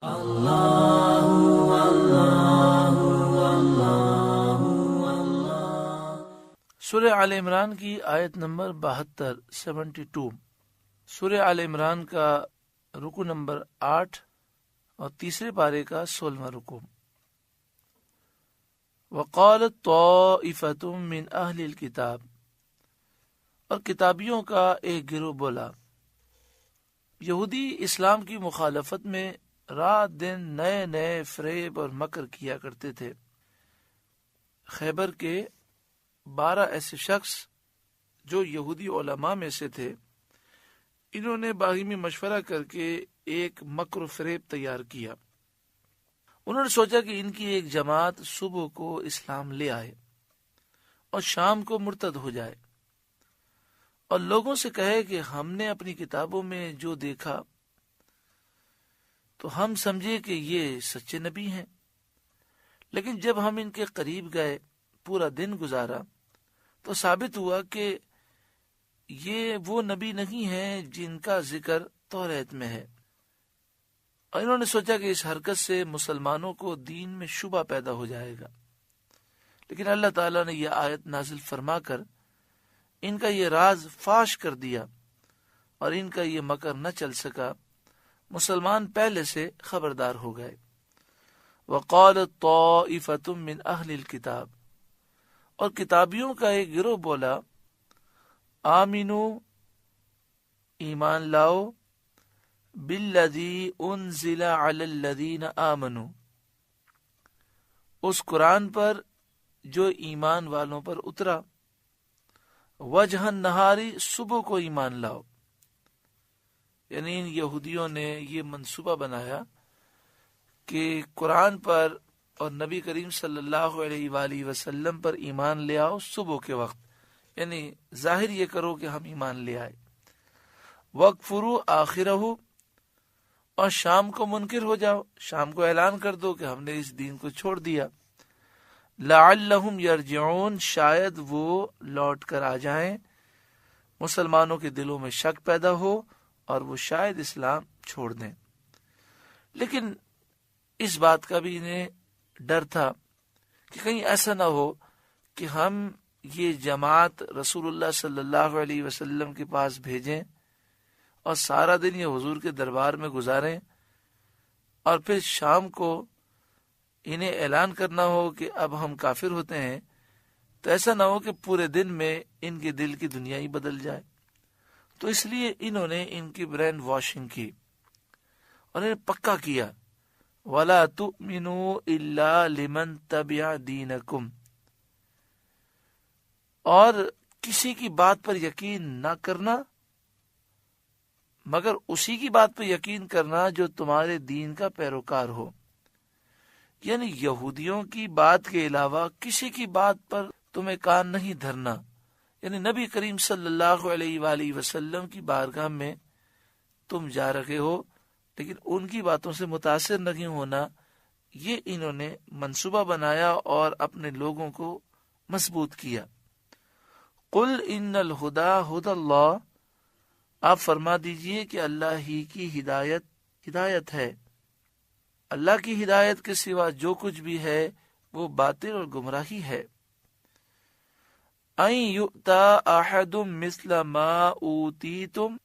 سورہ آل عمران کی آیت نمبر 72 سورہ آل عمران کا رکو نمبر 8 اور تیسرے پارے کا 16واں رکو۔ وقالت طائفۃ من اہل الکتاب، اور کتابیوں کا ایک گروہ بولا۔ یہودی اسلام کی مخالفت میں رات دن نئے نئے فریب اور مکر کیا کرتے تھے۔ خیبر کے 12 ایسے شخص جو یہودی علماء میں سے تھے، انہوں نے باہمی مشورہ کر کے ایک مکر و فریب تیار کیا۔ انہوں نے سوچا کہ ان کی ایک جماعت صبح کو اسلام لے آئے اور شام کو مرتد ہو جائے، اور لوگوں سے کہے کہ ہم نے اپنی کتابوں میں جو دیکھا تو ہم سمجھے کہ یہ سچے نبی ہیں، لیکن جب ہم ان کے قریب گئے، پورا دن گزارا، تو ثابت ہوا کہ یہ وہ نبی نہیں ہیں جن کا ذکر توریت میں ہے۔ اور انہوں نے سوچا کہ اس حرکت سے مسلمانوں کو دین میں شبہ پیدا ہو جائے گا، لیکن اللہ تعالیٰ نے یہ آیت نازل فرما کر ان کا یہ راز فاش کر دیا، اور ان کا یہ مکر نہ چل سکا۔ مسلمان پہلے سے خبردار ہو گئے۔ وقالت طائفۃ من اہل الکتاب، اور کتابیوں کا ایک گروہ بولا، آمنو، ایمان لاؤ، بالذی انزل علی الذین آمنوا، اس قرآن پر جو ایمان والوں پر اترا، وجہ النہاری، صبح کو ایمان لاؤ۔ یعنی ان یہودیوں نے یہ منصوبہ بنایا کہ قرآن پر اور نبی کریم صلی اللہ علیہ وآلہ وسلم پر ایمان لے آؤ صبح کے وقت، یعنی ظاہر یہ کرو کہ ہم ایمان لے آئے۔ وَاکْفُرُوا آخِرَہُ، اور شام کو منکر ہو جاؤ، شام کو اعلان کر دو کہ ہم نے اس دین کو چھوڑ دیا۔ لَعَلَّهُمْ يَرْجِعُونَ، شاید وہ لوٹ کر آ جائیں۔ مسلمانوں کے دلوں میں شک پیدا ہو اور وہ شاید اسلام چھوڑ دیں۔ لیکن اس بات کا بھی انہیں ڈر تھا کہ کہیں ایسا نہ ہو کہ ہم یہ جماعت رسول اللہ صلی اللہ علیہ وسلم کے پاس بھیجیں اور سارا دن یہ حضور کے دربار میں گزاریں، اور پھر شام کو انہیں اعلان کرنا ہو کہ اب ہم کافر ہوتے ہیں، تو ایسا نہ ہو کہ پورے دن میں ان کے دل کی دنیا ہی بدل جائے۔ تو اس لیے انہوں نے ان کی برین واشنگ کی اور انہیں پکا کیا، وَلَا تُؤْمِنُوا إِلَّا لِمَنْ تَبِعَ دِينَكُمْ، اور کسی کی بات پر یقین نہ کرنا مگر اسی کی بات پر یقین کرنا جو تمہارے دین کا پیروکار ہو۔ یعنی یہودیوں کی بات کے علاوہ کسی کی بات پر تمہیں کان نہیں دھرنا، یعنی نبی کریم صلی اللہ علیہ وآلہ وسلم کی بارگاہ میں تم جا رہے ہو لیکن ان کی باتوں سے متاثر نہیں ہونا۔ یہ انہوں نے منصوبہ بنایا اور اپنے لوگوں کو مضبوط کیا۔ قل ان الہدی ھدی اللہ، آپ فرما دیجئے کہ اللہ ہی کی ہدایت ہے، اللہ کی ہدایت کے سوا جو کچھ بھی ہے وہ باطل اور گمراہی ہے۔ ان یؤتی احد مثل ما اوتیتم،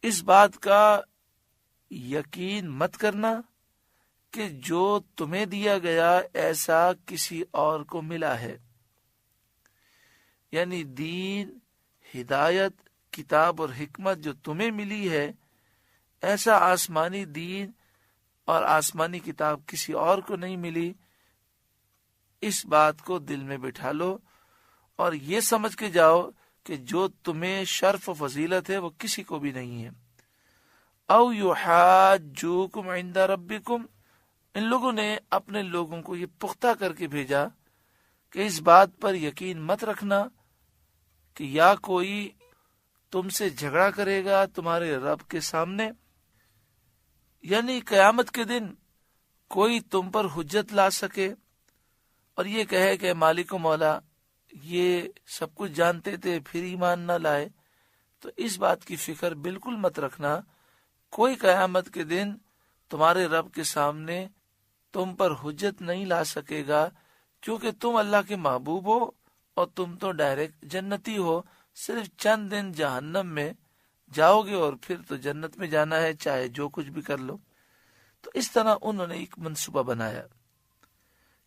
اس بات کا یقین مت کرنا کہ جو تمہیں دیا گیا ایسا کسی اور کو ملا ہے، یعنی دین، ہدایت، کتاب اور حکمت جو تمہیں ملی ہے، ایسا آسمانی دین اور آسمانی کتاب کسی اور کو نہیں ملی۔ اس بات کو دل میں بٹھا لو اور یہ سمجھ کے جاؤ کہ جو تمہیں شرف و فضیلت ہے وہ کسی کو بھی نہیں ہے۔ او یحاجوکم عند ربکم، ان لوگوں نے اپنے لوگوں کو یہ پختہ کر کے بھیجا کہ اس بات پر یقین مت رکھنا کہ یا کوئی تم سے جھگڑا کرے گا تمہارے رب کے سامنے، یعنی قیامت کے دن کوئی تم پر حجت لا سکے اور یہ کہے کہ مالک و مولا یہ سب کچھ جانتے تھے پھر ایمان نہ لائے، تو اس بات کی فکر بالکل مت رکھنا۔ کوئی قیامت کے دن تمہارے رب کے سامنے تم پر حجت نہیں لا سکے گا، کیونکہ تم اللہ کے محبوب ہو اور تم تو ڈائریکٹ جنتی ہو۔ صرف چند دن جہنم میں جاؤ گے اور پھر تو جنت میں جانا ہے، چاہے جو کچھ بھی کر لو۔ تو اس طرح انہوں نے ایک منصوبہ بنایا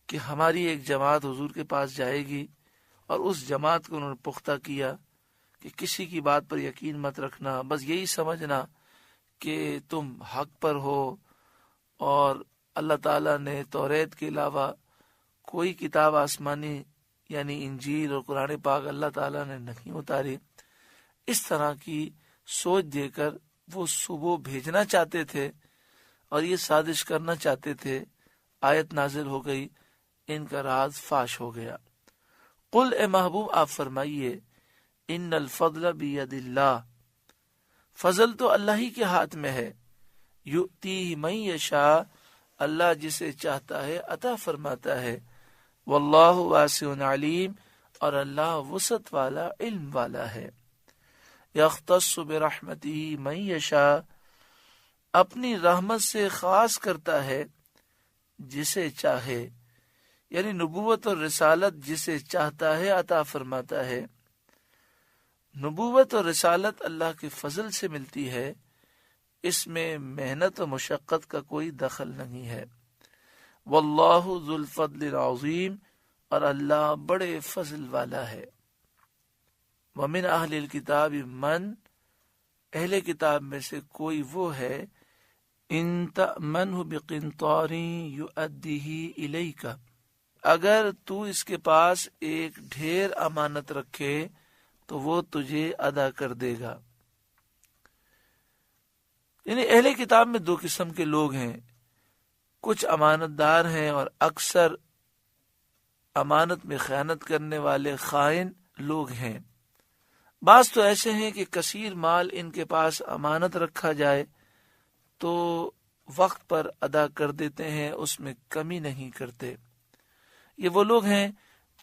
کہ ہماری ایک جماعت حضور کے پاس جائے گی، اور اس جماعت کو انہوں نے پختہ کیا کہ کسی کی بات پر یقین مت رکھنا، بس یہی سمجھنا کہ تم حق پر ہو، اور اللہ تعالیٰ نے توریت کے علاوہ کوئی کتاب آسمانی یعنی انجیل اور قرآن پاک اللہ تعالیٰ نے نہیں اتاری۔ اس طرح کی سوچ دے کر وہ صبح بھیجنا چاہتے تھے اور یہ سازش کرنا چاہتے تھے۔ آیت نازل ہو گئی، ان کا راز فاش ہو گیا۔ قل اے محبوب آپ فرمائیے، ان الفضل بید اللہ، فضل تو اللہ ہی کے ہاتھ میں ہے، یؤتیہ من یشاء، اللہ جسے چاہتا ہے عطا فرماتا ہے، واللہ واسع علیم، اور اللہ وسعت والا علم والا ہے۔ یختص برحمتہ من یشاء، اپنی رحمت سے خاص کرتا ہے جسے چاہے، یعنی نبوت اور رسالت جسے چاہتا ہے عطا فرماتا ہے۔ نبوت اور رسالت اللہ کے فضل سے ملتی ہے، اس میں محنت و مشقت کا کوئی دخل نہیں ہے۔ واللہ ذو الفضل العظیم، اور اللہ بڑے فضل والا ہے۔ ومن اہل الکتاب من، اہل کتاب میں سے کوئی وہ ہے، ان تأمنہ بقنطار یؤدیہ الیک، اگر تو اس کے پاس ایک ڈھیر امانت رکھے تو وہ تجھے ادا کر دے گا۔ یعنی اہل کتاب میں دو قسم کے لوگ ہیں، کچھ امانت دار ہیں اور اکثر امانت میں خیانت کرنے والے خائن لوگ ہیں۔ بعض تو ایسے ہیں کہ کثیر مال ان کے پاس امانت رکھا جائے تو وقت پر ادا کر دیتے ہیں، اس میں کمی نہیں کرتے۔ یہ وہ لوگ ہیں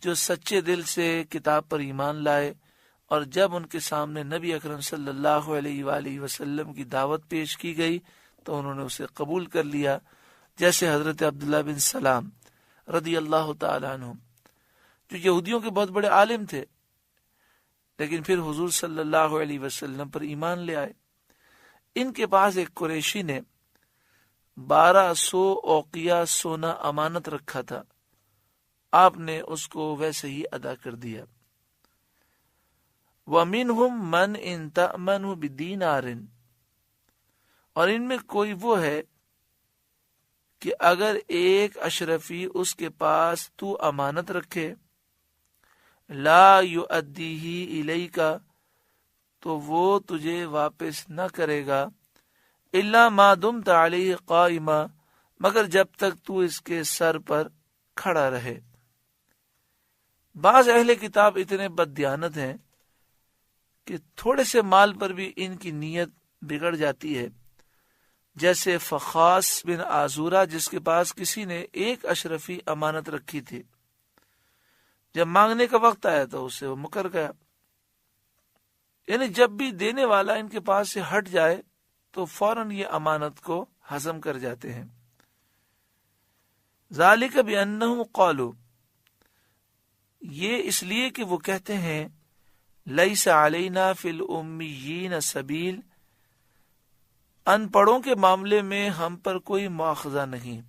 جو سچے دل سے کتاب پر ایمان لائے، اور جب ان کے سامنے نبی اکرم صلی اللہ علیہ وآلہ وسلم کی دعوت پیش کی گئی تو انہوں نے اسے قبول کر لیا، جیسے حضرت عبداللہ بن سلام رضی اللہ تعالی عنہ، جو یہودیوں کے بہت بڑے عالم تھے، لیکن پھر حضور صلی اللہ علیہ وسلم پر ایمان لے آئے۔ ان کے پاس ایک قریشی نے 1200 اوقیہ سونا امانت رکھا تھا، آپ نے اس کو ویسے ہی ادا کر دیا۔ وَمِنْهُمْ مَنْ إِنْ تَأْمَنْهُ بِدِينَارٍ، اور ان میں کوئی وہ ہے کہ اگر ایک اشرفی اس کے پاس تو امانت رکھے، لا یؤدیہ الیک، تو وہ تجھے واپس نہ کرے گا، الا ما دمت علیہ قائما، مگر جب تک تو اس کے سر پر کھڑا رہے۔ بعض اہل کتاب اتنے بددیانت ہیں کہ تھوڑے سے مال پر بھی ان کی نیت بگڑ جاتی ہے، جیسے فخاس بن آزورہ، جس کے پاس کسی نے ایک اشرفی امانت رکھی تھی، جب مانگنے کا وقت آیا تو اسے وہ مکر گیا۔ یعنی جب بھی دینے والا ان کے پاس سے ہٹ جائے تو فوراً یہ امانت کو ہضم کر جاتے ہیں۔ ذالک بانہم قالوا، یہ اس لیے کہ وہ کہتے ہیں، لیس علینا فی الامیین سبیل، ان پڑھوں کے معاملے میں ہم پر کوئی مواخذہ نہیں۔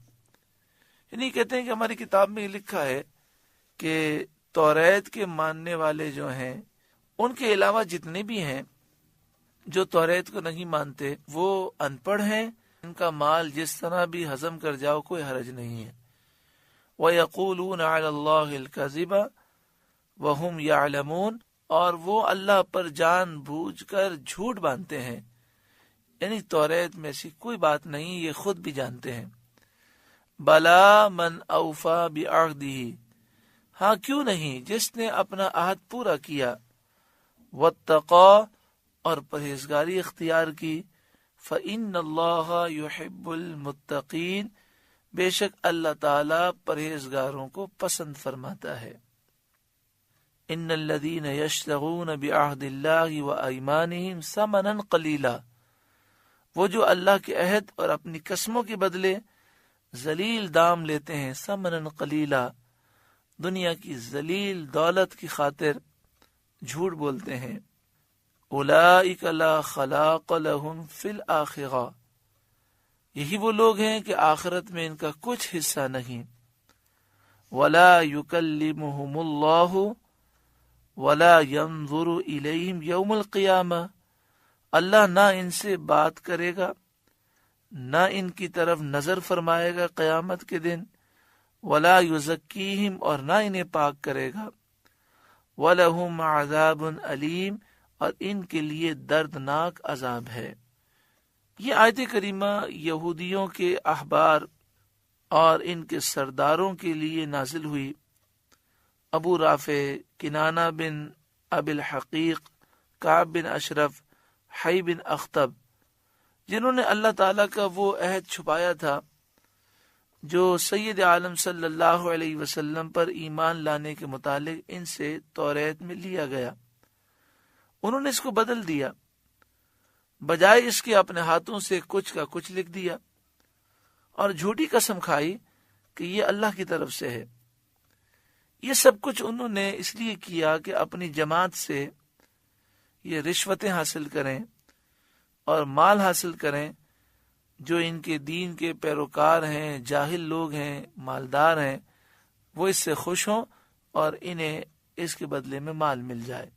یعنی کہتے ہیں کہ ہماری کتاب میں لکھا ہے کہ توریت کے ماننے والے جو ہیں، ان کے علاوہ جتنے بھی ہیں جو توریت کو نہیں مانتے، وہ ان پڑھ ہیں، ان کا مال جس طرح بھی ہضم کر جاؤ کوئی حرج نہیں ہے۔ وَيَقُولُونَ عَلَى اللَّهِ الْكَذِبَ وَهُمْ يَعْلَمُونَ، اور وہ اللہ پر جان بوجھ کر جھوٹ باندھتے ہیں، یعنی توریت میں ایسی کوئی بات نہیں، یہ خود بھی جانتے ہیں۔ بلا من اوفا بعہدہ، ہاں کیوں نہیں، جس نے اپنا عہد پورا کیا، واتقا، اور پرہیزگاری اختیار کی، فإن اللہ یحب المتقین، بے شک اللہ تعالی پرہیزگاروں کو پسند فرماتا ہے۔ ان الذین یشترون بعہد اللہ وایمانہم ثمنا قلیلا، وہ جو اللہ کے عہد اور اپنی قسموں کے بدلے ذلیل دام لیتے ہیں، ثمنا قلیلا، دنیا کی ذلیل دولت کی خاطر جھوٹ بولتے ہیں۔ اولئک لا خلاق لہم فی الآخرہ، یہی وہ لوگ ہیں کہ آخرت میں ان کا کچھ حصہ نہیں۔ ولا یکلمہم اللہ ولا ینظر الیہم یوم القیامہ، اللہ نہ ان سے بات کرے گا، نہ ان کی طرف نظر فرمائے گا قیامت کے دن، ولا یزکیہم، اور نہ انہیں پاک کرے گا، وَلَهُمْ عَذَابٌ علیم، اور ان کے لیے دردناک عذاب ہے۔ یہ آیت کریمہ یہودیوں کے احبار اور ان کے سرداروں کے لیے نازل ہوئی۔ ابو رافع، کنانہ بن ابی الحقیق، کعب بن اشرف، حی بن اخطب، جنہوں نے اللہ تعالیٰ کا وہ عہد چھپایا تھا جو سید عالم صلی اللہ علیہ وسلم پر ایمان لانے کے متعلق ان سے توریت میں لیا گیا، انہوں نے اس کو بدل دیا، بجائے اس کے اپنے ہاتھوں سے کچھ کا کچھ لکھ دیا اور جھوٹی قسم کھائی کہ یہ اللہ کی طرف سے ہے۔ یہ سب کچھ انہوں نے اس لیے کیا کہ اپنی جماعت سے یہ رشوتیں حاصل کریں اور مال حاصل کریں، جو ان کے دین کے پیروکار ہیں، جاہل لوگ ہیں، مالدار ہیں، وہ اس سے خوش ہوں اور انہیں اس کے بدلے میں مال مل جائے۔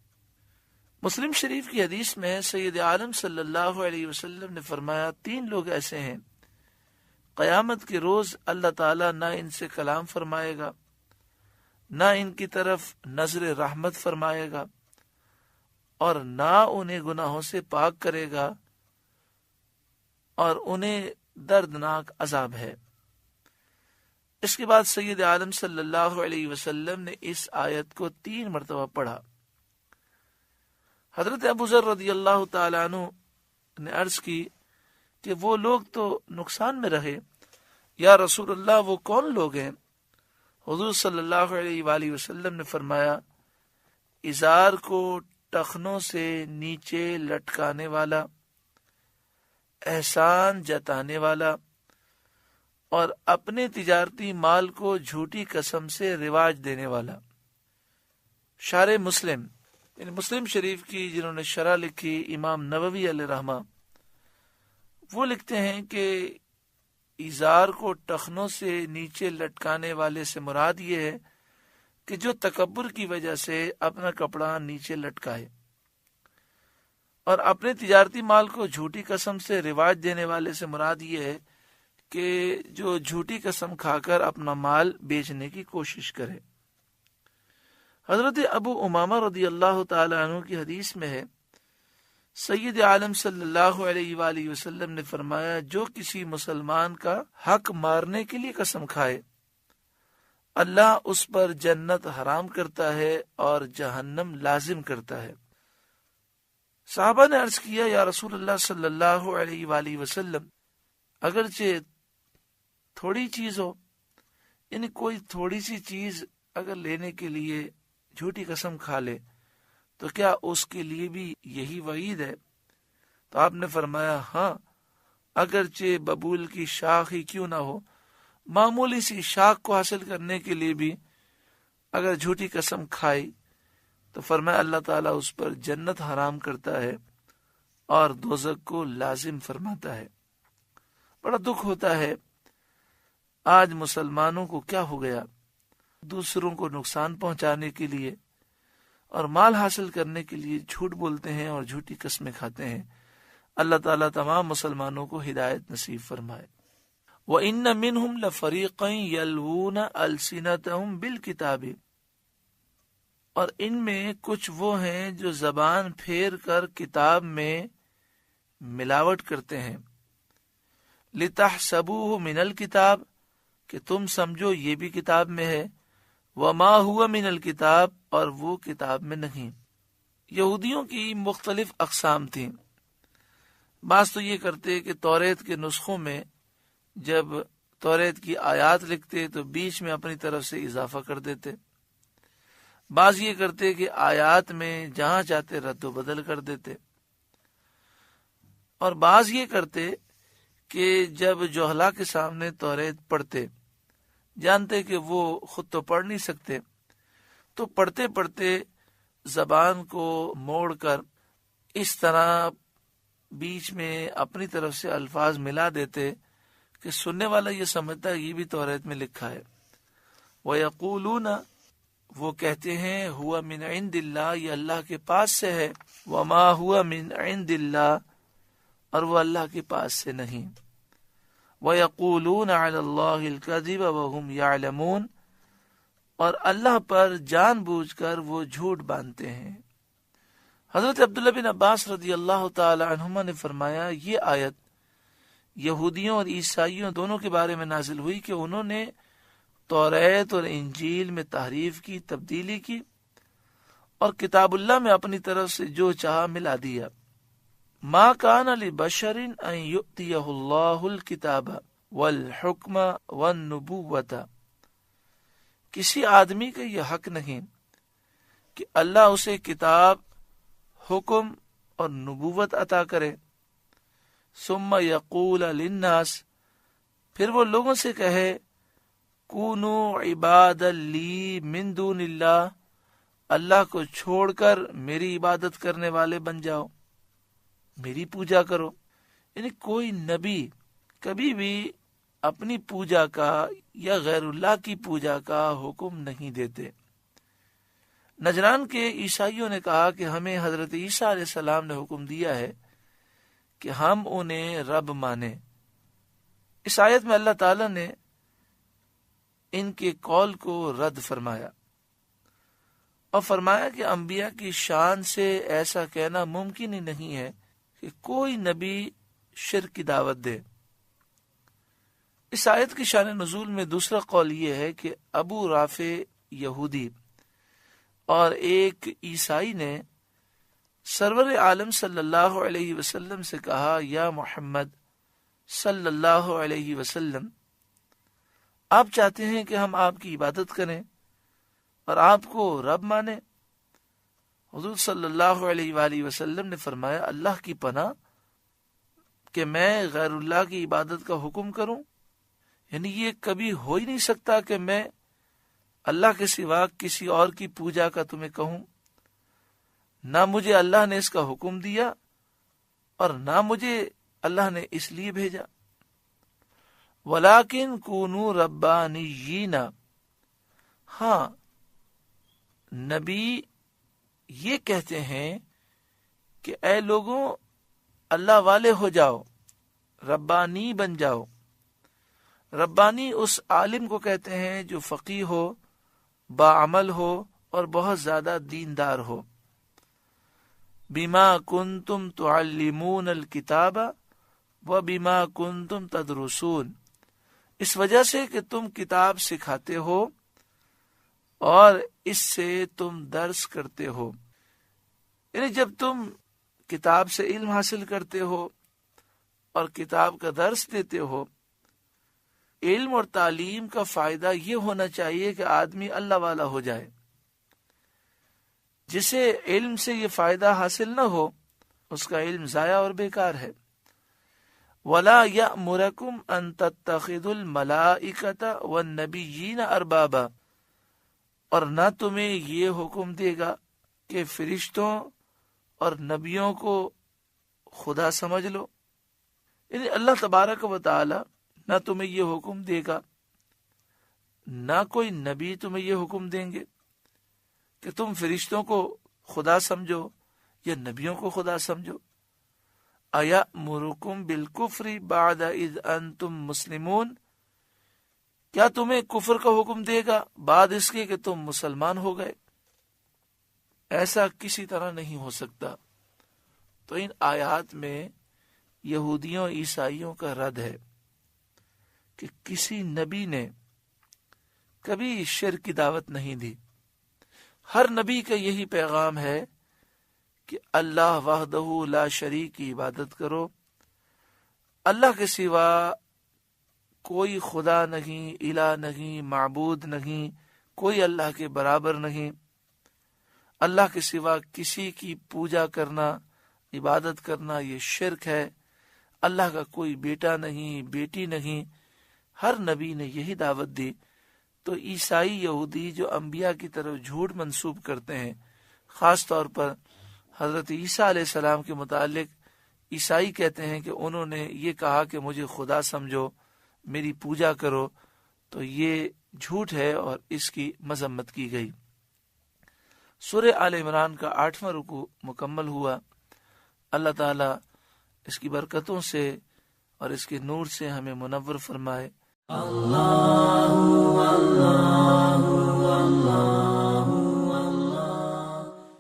مسلم شریف کی حدیث میں سید عالم صلی اللہ علیہ وسلم نے فرمایا، 3 لوگ ایسے ہیں، قیامت کے روز اللہ تعالیٰ نہ ان سے کلام فرمائے گا، نہ ان کی طرف نظر رحمت فرمائے گا، اور نہ انہیں گناہوں سے پاک کرے گا، اور انہیں دردناک عذاب ہے۔ اس کے بعد سید عالم صلی اللہ علیہ وسلم نے اس آیت کو 3 مرتبہ پڑھا۔ حضرت ابو ذر رضی اللہ تعالیٰ عنہ نے عرض کی کہ وہ لوگ تو نقصان میں رہے، یا رسول اللہ وہ کون لوگ ہیں؟ حضور صلی اللہ علیہ وآلہ وسلم نے فرمایا، ازار کو ٹخنوں سے نیچے لٹکانے والا، احسان جتانے والا، اور اپنے تجارتی مال کو جھوٹی قسم سے رواج دینے والا۔ شارح مسلم، یعنی مسلم شریف کی جنہوں نے شرح لکھی، امام نووی علیہ رحمہ، وہ لکھتے ہیں کہ ازار کو ٹخنوں سے نیچے لٹکانے والے سے مراد یہ ہے کہ جو تکبر کی وجہ سے اپنا کپڑا نیچے لٹکائے، اور اپنے تجارتی مال کو جھوٹی قسم سے رواج دینے والے سے مراد یہ ہے کہ جو جھوٹی قسم کھا کر اپنا مال بیچنے کی کوشش کرے۔ حضرت ابو امامہ رضی اللہ تعالی عنہ کی حدیث میں ہے، سید عالم صلی اللہ علیہ وآلہ وسلم نے فرمایا، جو کسی مسلمان کا حق مارنے کے لیے قسم کھائے، اللہ اس پر جنت حرام کرتا ہے اور جہنم لازم کرتا ہے۔ صحابہ نے عرض کیا، یا رسول اللہ صلی اللہ علیہ وآلہ وسلم، اگرچہ تھوڑی چیز ہو، یعنی کوئی تھوڑی سی چیز اگر لینے کے لیے جھوٹی قسم کھا لے تو کیا اس کے لیے بھی یہی وعید ہے؟ تو آپ نے فرمایا، ہاں، اگرچہ ببول کی شاخ ہی کیوں نہ ہو، معمولی سی شاخ کو حاصل کرنے کے لیے بھی اگر جھوٹی قسم کھائی تو فرمایا اللہ تعالیٰ اس پر جنت حرام کرتا ہے اور دوزخ کو لازم فرماتا ہے۔ بڑا دکھ ہوتا ہے، آج مسلمانوں کو کیا ہو گیا، دوسروں کو نقصان پہنچانے کے لیے اور مال حاصل کرنے کے لیے جھوٹ بولتے ہیں اور جھوٹی قسمیں کھاتے ہیں۔ اللہ تعالیٰ تمام مسلمانوں کو ہدایت نصیب فرمائے۔ وَإِنَّ مِنْهُمْ لَفَرِيقًا يَلْوُونَ أَلْسِنَتَهُمْ بِالْكِتَابِ، اور ان میں کچھ وہ ہیں جو زبان پھیر کر کتاب میں ملاوٹ کرتے ہیں، لِتَحْسَبُوهُ مِنَ الْكِتَابِ، کہ تم سمجھو یہ بھی کتاب میں ہے، وَمَا هُوَ مِنَ الْكِتَابِ، اور وہ کتاب میں نہیں۔ یہودیوں کی مختلف اقسام تھیں۔ بعض تو یہ کرتے کہ توریت کے نسخوں میں جب توریت کی آیات لکھتے تو بیچ میں اپنی طرف سے اضافہ کر دیتے، بعض یہ کرتے کہ آیات میں جہاں چاہتے رد و بدل کر دیتے، اور بعض یہ کرتے کہ جب جوہلا کے سامنے توریت پڑھتے، جانتے کہ وہ خود تو پڑھ نہیں سکتے، تو پڑھتے پڑھتے زبان کو موڑ کر اس طرح بیچ میں اپنی طرف سے الفاظ ملا دیتے کہ سننے والا یہ سمجھتا ہے یہ بھی توریت میں لکھا ہے۔ وَيَقُولُونَ، وہ کہتے ہیں، ہوا من عند اللہ، یہ اللہ کے پاس سے ہے، وما ہوا من عند اللہ، اور وہ اللہ کے پاس سے نہیں۔ وَيَقُولُونَ عَلَى اللَّهِ الْكَذِبَ وَهُمْ يَعْلَمُونَ، اور اللہ پر جان بوجھ کر وہ جھوٹ باندھتے ہیں۔ حضرت عبداللہ بن عباس رضی اللہ تعالی عنہما نے فرمایا، یہ آیت یہودیوں اور عیسائیوں دونوں کے بارے میں نازل ہوئی کہ انہوں نے توریت اور انجیل میں تحریف کی، تبدیلی کی، اور کتاب اللہ میں اپنی طرف سے جو چاہا ملا دیا۔ ما کان لبشر ان یؤتیہ اللہ الکتاب والحکم والنبوۃ، کسی آدمی کا یہ حق نہیں کہ اللہ اسے کتاب، حکم اور نبوت عطا کرے، ثم یقول للناس، پھر وہ لوگوں سے کہے، کونو عبادا لی من دون اللہ، اللہ کو چھوڑ کر میری عبادت کرنے والے بن جاؤ، میری پوجا کرو۔ یعنی کوئی نبی کبھی بھی اپنی پوجا کا یا غیر اللہ کی پوجا کا حکم نہیں دیتے۔ نجران کے عیسائیوں نے کہا کہ ہمیں حضرت عیسیٰ علیہ السلام نے حکم دیا ہے کہ ہم انہیں رب مانیں۔ اس آیت میں اللہ تعالی نے ان کے قول کو رد فرمایا اور فرمایا کہ انبیاء کی شان سے ایسا کہنا ممکن ہی نہیں ہے کہ کوئی نبی شرک کی دعوت دے۔ اس آیت کی شان نزول میں دوسرا قول یہ ہے کہ ابو رافع یہودی اور ایک عیسائی نے سرور عالم صلی اللہ علیہ وسلم سے کہا، یا محمد صلی اللہ علیہ وسلم، آپ چاہتے ہیں کہ ہم آپ کی عبادت کریں اور آپ کو رب مانیں؟ حضور صلی اللہ علیہ وآلہ وسلم نے فرمایا، اللہ کی پناہ کہ میں غیر اللہ کی عبادت کا حکم کروں، یعنی یہ کبھی ہو ہی نہیں سکتا کہ میں اللہ کے سوا کسی اور کی پوجا کا تمہیں کہوں۔ نہ مجھے اللہ نے اس کا حکم دیا اور نہ مجھے اللہ نے اس لیے بھیجا۔ وَلَٰكِن كُونُوا رَبَّانِيِّينَ، ہاں نبی یہ کہتے ہیں کہ اے لوگوں اللہ والے ہو جاؤ، ربانی بن جاؤ۔ ربانی اس عالم کو کہتے ہیں جو فقیہ ہو، باعمل ہو اور بہت زیادہ دیندار ہو۔ بما کنتم تعلمون الکتاب و بما کنتم تدرسون، اس وجہ سے کہ تم کتاب سکھاتے ہو اور اس سے تم درس کرتے ہو۔ یعنی جب تم کتاب سے علم حاصل کرتے ہو اور کتاب کا درس دیتے ہو، علم اور تعلیم کا فائدہ یہ ہونا چاہیے کہ آدمی اللہ والا ہو جائے۔ جسے علم سے یہ فائدہ حاصل نہ ہو اس کا علم ضائع اور بیکار ہے۔ وَلَا يَأْمُرَكُمْ أَن تَتَّخِذُوا الْمَلَائِكَةَ وَالنَّبِيِّينَ أَرْبَابًا، اور نہ تمہیں یہ حکم دے گا کہ فرشتوں اور نبیوں کو خدا سمجھ لو۔ یعنی اللہ تبارک و تعالی نہ تمہیں یہ حکم دے گا، نہ کوئی نبی تمہیں یہ حکم دیں گے کہ تم فرشتوں کو خدا سمجھو یا نبیوں کو خدا سمجھو۔ أَيَأْمُرُكُمْ بِالْكُفْرِ بَعْدَ إِذْ أَنْتُمْ مُسْلِمُونَ، کیا تمہیں کفر کا حکم دے گا بعد اس کے کہ تم مسلمان ہو گئے؟ ایسا کسی طرح نہیں ہو سکتا۔ تو ان آیات میں یہودیوں عیسائیوں کا رد ہے کہ کسی نبی نے کبھی شرک کی دعوت نہیں دی۔ ہر نبی کا یہی پیغام ہے کہ اللہ وحدہ لا شریک کی عبادت کرو، اللہ کے سوا کوئی خدا نہیں، الہ نہیں، معبود نہیں، کوئی اللہ کے برابر نہیں۔ اللہ کے سوا کسی کی پوجا کرنا، عبادت کرنا یہ شرک ہے، اللہ کا کوئی بیٹا نہیں، بیٹی نہیں، ہر نبی نے یہی دعوت دی۔ تو عیسائی یہودی جو انبیاء کی طرف جھوٹ منسوب کرتے ہیں، خاص طور پر حضرت عیسیٰ علیہ السلام کے متعلق عیسائی کہتے ہیں کہ انہوں نے یہ کہا کہ مجھے خدا سمجھو، میری پوجا کرو، تو یہ جھوٹ ہے اور اس کی مذمت کی گئی۔ سورہ آل عمران کا 8واں رکوع مکمل ہوا۔ اللہ تعالیٰ اس کی برکتوں سے اور اس کے نور سے ہمیں منور فرمائے۔ اللہ اللہ اللہ